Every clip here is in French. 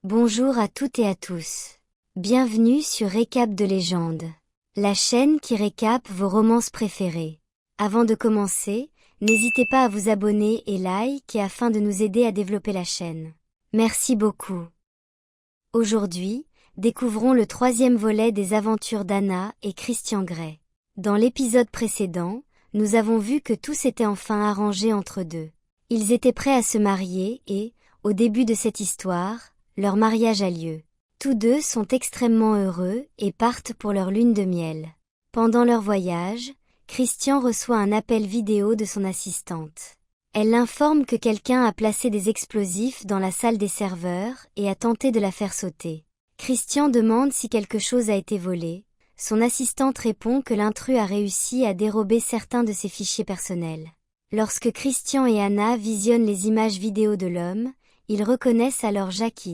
Bonjour à toutes et à tous. Bienvenue sur Récap de légende, la chaîne qui récape vos romances préférées. Avant de commencer, n'hésitez pas à vous abonner et like afin de nous aider à développer la chaîne. Merci beaucoup. Aujourd'hui, découvrons le troisième volet des aventures d'Anna et Christian Grey. Dans l'épisode précédent, nous avons vu que tout s'était enfin arrangé entre deux. Ils étaient prêts à se marier et, au début de cette histoire, leur mariage a lieu. Tous deux sont extrêmement heureux et partent pour leur lune de miel. Pendant leur voyage, Christian reçoit un appel vidéo de son assistante. Elle l'informe que quelqu'un a placé des explosifs dans la salle des serveurs et a tenté de la faire sauter. Christian demande si quelque chose a été volé. Son assistante répond que l'intrus a réussi à dérober certains de ses fichiers personnels. Lorsque Christian et Anna visionnent les images vidéo de l'homme, ils reconnaissent alors Jacques.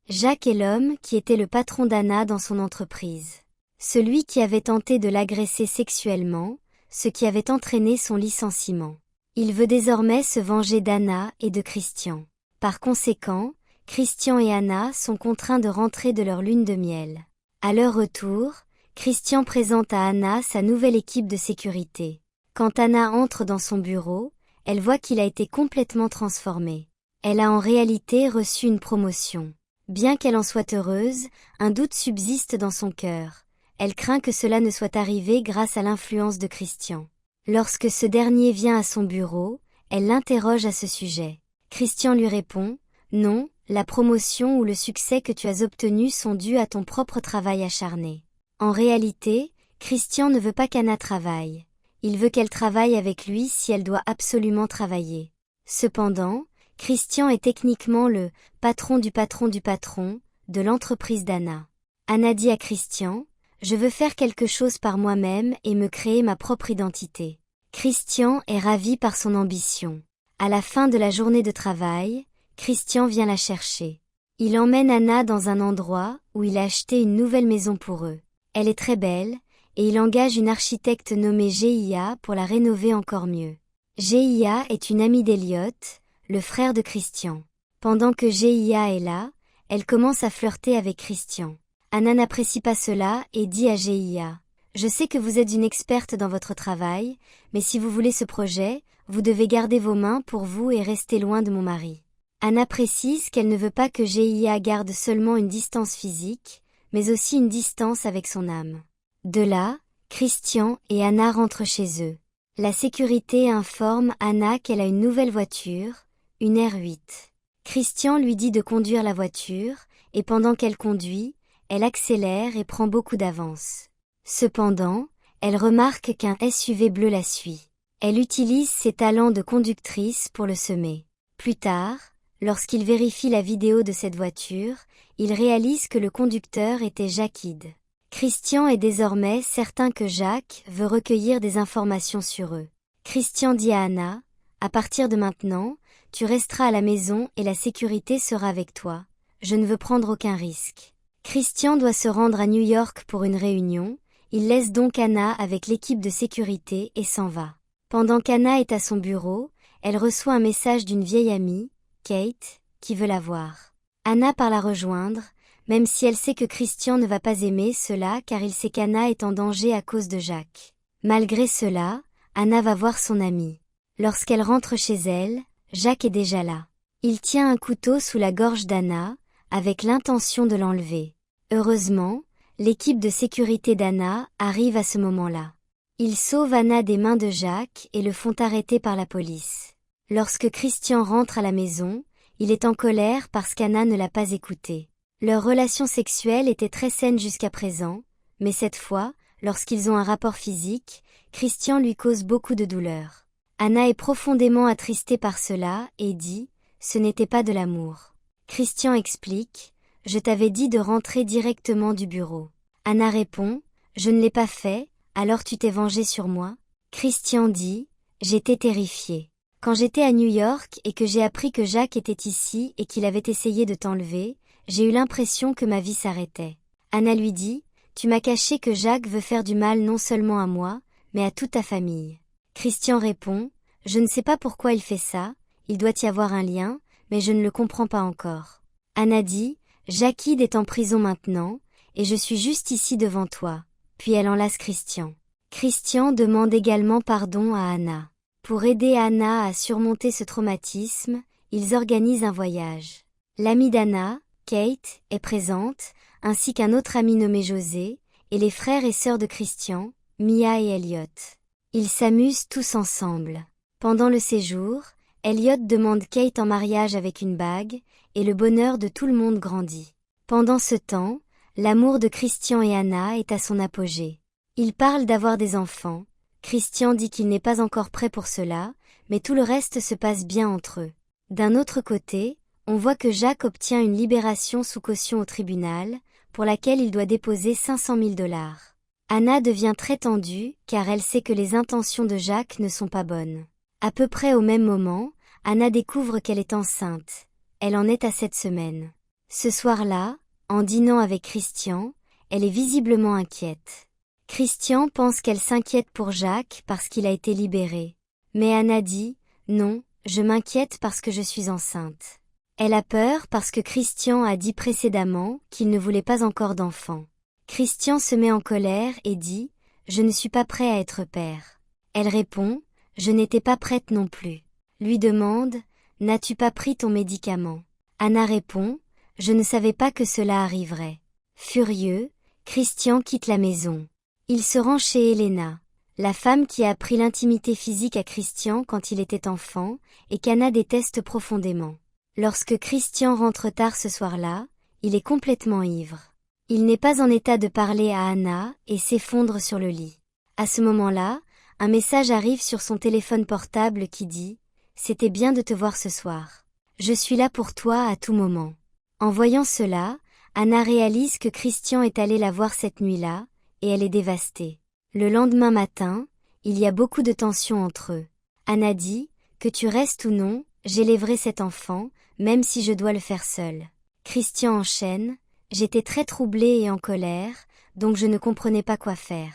Jacques est l'homme qui était le patron d'Anna dans son entreprise. Celui qui avait tenté de l'agresser sexuellement, ce qui avait entraîné son licenciement. Il veut désormais se venger d'Anna et de Christian. Par conséquent, Christian et Anna sont contraints de rentrer de leur lune de miel. À leur retour, Christian présente à Anna sa nouvelle équipe de sécurité. Quand Anna entre dans son bureau, elle voit qu'il a été complètement transformé. Elle a en réalité reçu une promotion. Bien qu'elle en soit heureuse, un doute subsiste dans son cœur. Elle craint que cela ne soit arrivé grâce à l'influence de Christian. Lorsque ce dernier vient à son bureau, elle l'interroge à ce sujet. Christian lui répond « Non, la promotion ou le succès que tu as obtenu sont dus à ton propre travail acharné. » En réalité, Christian ne veut pas qu'Anna travaille. Il veut qu'elle travaille avec lui si elle doit absolument travailler. Cependant, Christian est techniquement le « patron de l'entreprise d'Anna. Anna dit à Christian « Je veux faire quelque chose par moi-même et me créer ma propre identité. » Christian est ravi par son ambition. À la fin de la journée de travail, Christian vient la chercher. Il emmène Anna dans un endroit où il a acheté une nouvelle maison pour eux. Elle est très belle, et il engage une architecte nommée Gia pour la rénover encore mieux. Gia est une amie d'Elliot, le frère de Christian. Pendant que Gia est là, elle commence à flirter avec Christian. Anna n'apprécie pas cela et dit à Gia « Je sais que vous êtes une experte dans votre travail, mais si vous voulez ce projet, vous devez garder vos mains pour vous et rester loin de mon mari. » Anna précise qu'elle ne veut pas que Gia garde seulement une distance physique, mais aussi une distance avec son âme. De là, Christian et Anna rentrent chez eux. La sécurité informe Anna qu'elle a une nouvelle voiture, une R8. Christian lui dit de conduire la voiture, et pendant qu'elle conduit, elle accélère et prend beaucoup d'avance. Cependant, elle remarque qu'un SUV bleu la suit. Elle utilise ses talents de conductrice pour le semer. Plus tard, lorsqu'il vérifie la vidéo de cette voiture, il réalise que le conducteur était Jacques. Christian est désormais certain que Jacques veut recueillir des informations sur eux. Christian dit à Anna, « À partir de maintenant, tu resteras à la maison et la sécurité sera avec toi. Je ne veux prendre aucun risque. » Christian doit se rendre à New York pour une réunion, il laisse donc Anna avec l'équipe de sécurité et s'en va. Pendant qu'Anna est à son bureau, elle reçoit un message d'une vieille amie, Kate, qui veut la voir. Anna part la rejoindre, même si elle sait que Christian ne va pas aimer cela car il sait qu'Anna est en danger à cause de Jacques. Malgré cela, Anna va voir son amie. Lorsqu'elle rentre chez elle, Jacques est déjà là. Il tient un couteau sous la gorge d'Anna, avec l'intention de l'enlever. Heureusement, l'équipe de sécurité d'Anna arrive à ce moment-là. Ils sauvent Anna des mains de Jacques et le font arrêter par la police. Lorsque Christian rentre à la maison, il est en colère parce qu'Anna ne l'a pas écouté. Leur relation sexuelle était très saine jusqu'à présent, mais cette fois, lorsqu'ils ont un rapport physique, Christian lui cause beaucoup de douleur. Anna est profondément attristée par cela et dit « Ce n'était pas de l'amour. » Christian explique « Je t'avais dit de rentrer directement du bureau. » Anna répond « Je ne l'ai pas fait, alors tu t'es vengé sur moi ?» Christian dit « J'étais terrifié. Quand j'étais à New York et que j'ai appris que Jacques était ici et qu'il avait essayé de t'enlever, j'ai eu l'impression que ma vie s'arrêtait. » Anna lui dit « Tu m'as caché que Jacques veut faire du mal non seulement à moi, mais à toute ta famille. » Christian répond « Je ne sais pas pourquoi il fait ça, il doit y avoir un lien, mais je ne le comprends pas encore. » Anna dit Jacquide est en prison maintenant, et je suis juste ici devant toi. Puis elle enlace Christian. Christian demande également pardon à Anna. Pour aider Anna à surmonter ce traumatisme, ils organisent un voyage. L'amie d'Anna, Kate, est présente, ainsi qu'un autre ami nommé José, et les frères et sœurs de Christian, Mia et Elliot. Ils s'amusent tous ensemble. Pendant le séjour, Elliot demande Kate en mariage avec une bague, et le bonheur de tout le monde grandit. Pendant ce temps, l'amour de Christian et Anna est à son apogée. Ils parlent d'avoir des enfants. Christian dit qu'il n'est pas encore prêt pour cela, mais tout le reste se passe bien entre eux. D'un autre côté, on voit que Jacques obtient une libération sous caution au tribunal, pour laquelle il doit déposer 500 000 $. Anna devient très tendue, car elle sait que les intentions de Jacques ne sont pas bonnes. À peu près au même moment, Anna découvre qu'elle est enceinte. Elle en est à 7 semaines. Ce soir-là, en dînant avec Christian, elle est visiblement inquiète. Christian pense qu'elle s'inquiète pour Jacques parce qu'il a été libéré. Mais Anna dit, non, je m'inquiète parce que je suis enceinte. Elle a peur parce que Christian a dit précédemment qu'il ne voulait pas encore d'enfant. Christian se met en colère et dit, je ne suis pas prêt à être père. Elle répond, je n'étais pas prête non plus. Lui demande, n'as-tu pas pris ton médicament? Anna répond, je ne savais pas que cela arriverait. Furieux, Christian quitte la maison. Il se rend chez Elena, la femme qui a appris l'intimité physique à Christian quand il était enfant, et qu'Anna déteste profondément. Lorsque Christian rentre tard ce soir-là, il est complètement ivre. Il n'est pas en état de parler à Anna et s'effondre sur le lit. À ce moment-là, un message arrive sur son téléphone portable qui dit « C'était bien de te voir ce soir. Je suis là pour toi à tout moment. » En voyant cela, Anna réalise que Christian est allé la voir cette nuit-là, et elle est dévastée. Le lendemain matin, il y a beaucoup de tension entre eux. Anna dit « Que tu restes ou non, j'élèverai cet enfant, même si je dois le faire seul. » Christian enchaîne « J'étais très troublée et en colère, donc je ne comprenais pas quoi faire. »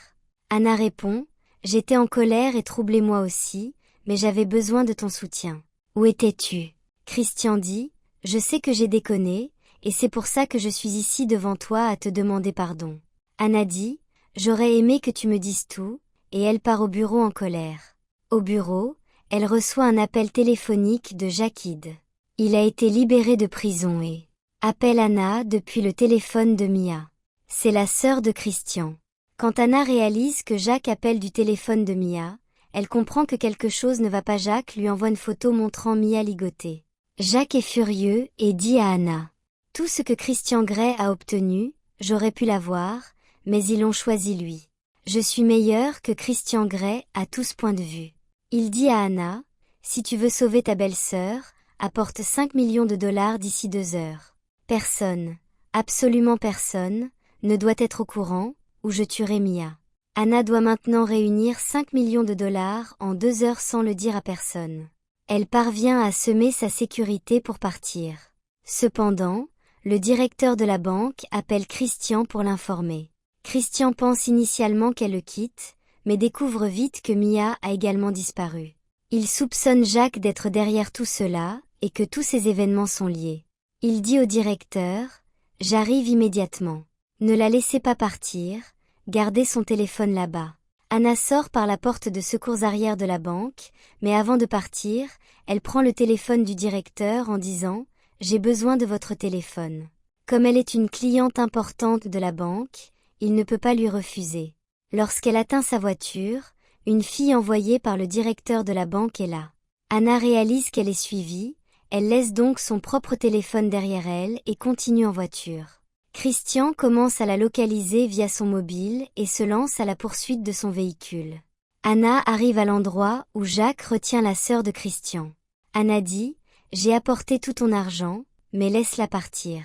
Anna répond « J'étais en colère et troublée moi aussi, mais j'avais besoin de ton soutien. Où étais-tu? » Christian dit « Je sais que j'ai déconné, et c'est pour ça que je suis ici devant toi à te demander pardon. » Anna dit « J'aurais aimé que tu me dises tout, » et elle part au bureau en colère. Au bureau, elle reçoit un appel téléphonique de Jacquide. Il a été libéré de prison et appelle Anna depuis le téléphone de Mia. C'est la sœur de Christian. Quand Anna réalise que Jacques appelle du téléphone de Mia, elle comprend que quelque chose ne va pas. Jacques lui envoie une photo montrant Mia ligotée. Jacques est furieux et dit à Anna « Tout ce que Christian Grey a obtenu, j'aurais pu l'avoir, mais ils l'ont choisi lui. Je suis meilleur que Christian Grey à tout ce point de vue. » Il dit à Anna « Si tu veux sauver ta belle-sœur, apporte 5 millions de $ d'ici 2 heures. Personne, absolument personne, ne doit être au courant, ou je tuerai Mia. » Anna doit maintenant réunir 5 millions de $ en 2 heures sans le dire à personne. Elle parvient à semer sa sécurité pour partir. Cependant, le directeur de la banque appelle Christian pour l'informer. Christian pense initialement qu'elle le quitte, mais découvre vite que Mia a également disparu. Il soupçonne Jacques d'être derrière tout cela, et que tous ces événements sont liés. Il dit au directeur « J'arrive immédiatement. Ne la laissez pas partir, gardez son téléphone là-bas. » Anna sort par la porte de secours arrière de la banque, mais avant de partir, elle prend le téléphone du directeur en disant « J'ai besoin de votre téléphone. » Comme elle est une cliente importante de la banque, il ne peut pas lui refuser. Lorsqu'elle atteint sa voiture, une fille envoyée par le directeur de la banque est là. Anna réalise qu'elle est suivie, elle laisse donc son propre téléphone derrière elle et continue en voiture. Christian commence à la localiser via son mobile et se lance à la poursuite de son véhicule. Anna arrive à l'endroit où Jacques retient la sœur de Christian. Anna dit « J'ai apporté tout ton argent, mais laisse-la partir. »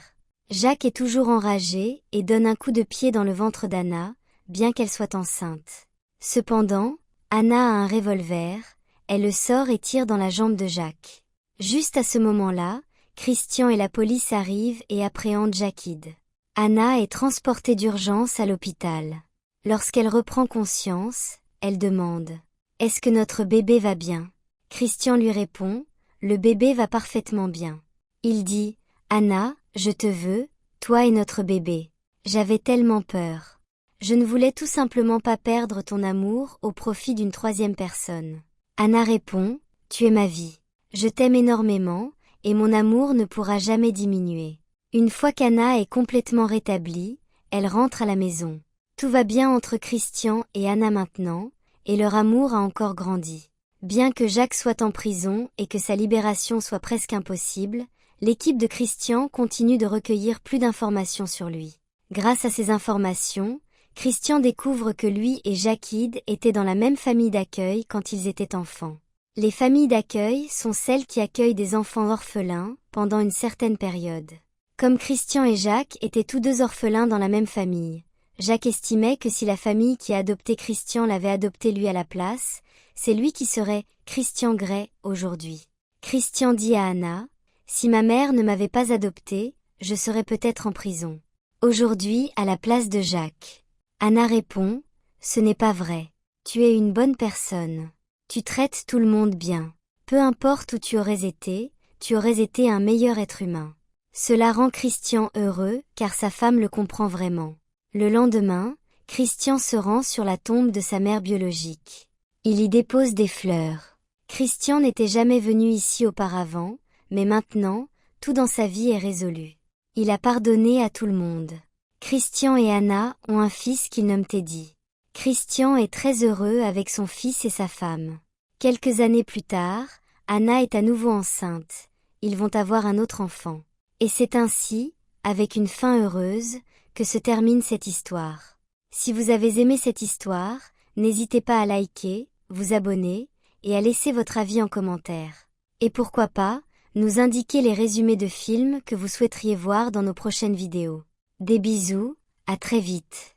Jacques est toujours enragé et donne un coup de pied dans le ventre d'Anna, bien qu'elle soit enceinte. Cependant, Anna a un revolver, elle le sort et tire dans la jambe de Jacques. Juste à ce moment-là, Christian et la police arrivent et appréhendent Jacquide. Anna est transportée d'urgence à l'hôpital. Lorsqu'elle reprend conscience, elle demande « Est-ce que notre bébé va bien ?» Christian lui répond « Le bébé va parfaitement bien. » Il dit « Anna, je te veux, Toi et notre bébé. J'avais tellement peur. Je ne voulais tout simplement pas perdre ton amour au profit d'une troisième personne. Anna répond, tu es ma vie. Je t'aime énormément, et mon amour ne pourra jamais diminuer. Une fois qu'Anna est complètement rétablie, elle rentre à la maison. Tout va bien entre Christian et Anna maintenant, et leur amour a encore grandi. Bien que Jacques soit en prison et que sa libération soit presque impossible, l'équipe de Christian continue de recueillir plus d'informations sur lui. Grâce à ces informations, Christian découvre que lui et Jacquide étaient dans la même famille d'accueil quand ils étaient enfants. Les familles d'accueil sont celles qui accueillent des enfants orphelins pendant une certaine période. Comme Christian et Jacques étaient tous deux orphelins dans la même famille, Jacques estimait que si la famille qui a adopté Christian l'avait adopté lui à la place, c'est lui qui serait Christian Grey aujourd'hui. Christian dit à Anna, « Si ma mère ne m'avait pas adopté, je serais peut-être en prison. Aujourd'hui à la place de Jacques. » Anna répond, « Ce n'est pas vrai. Tu es une bonne personne. Tu traites tout le monde bien. Peu importe où tu aurais été un meilleur être humain. » Cela rend Christian heureux car sa femme le comprend vraiment. Le lendemain, Christian se rend sur la tombe de sa mère biologique. Il y dépose des fleurs. Christian n'était jamais venu ici auparavant, mais maintenant, tout dans sa vie est résolu. Il a pardonné à tout le monde. Christian et Anna ont un fils qu'ils nomment Teddy. Christian est très heureux avec son fils et sa femme. Quelques années plus tard, Anna est à nouveau enceinte. Ils vont avoir un autre enfant. Et c'est ainsi, avec une fin heureuse, que se termine cette histoire. Si vous avez aimé cette histoire, n'hésitez pas à liker, vous abonner, et à laisser votre avis en commentaire. Et pourquoi pas, nous indiquer les résumés de films que vous souhaiteriez voir dans nos prochaines vidéos. Des bisous, à très vite.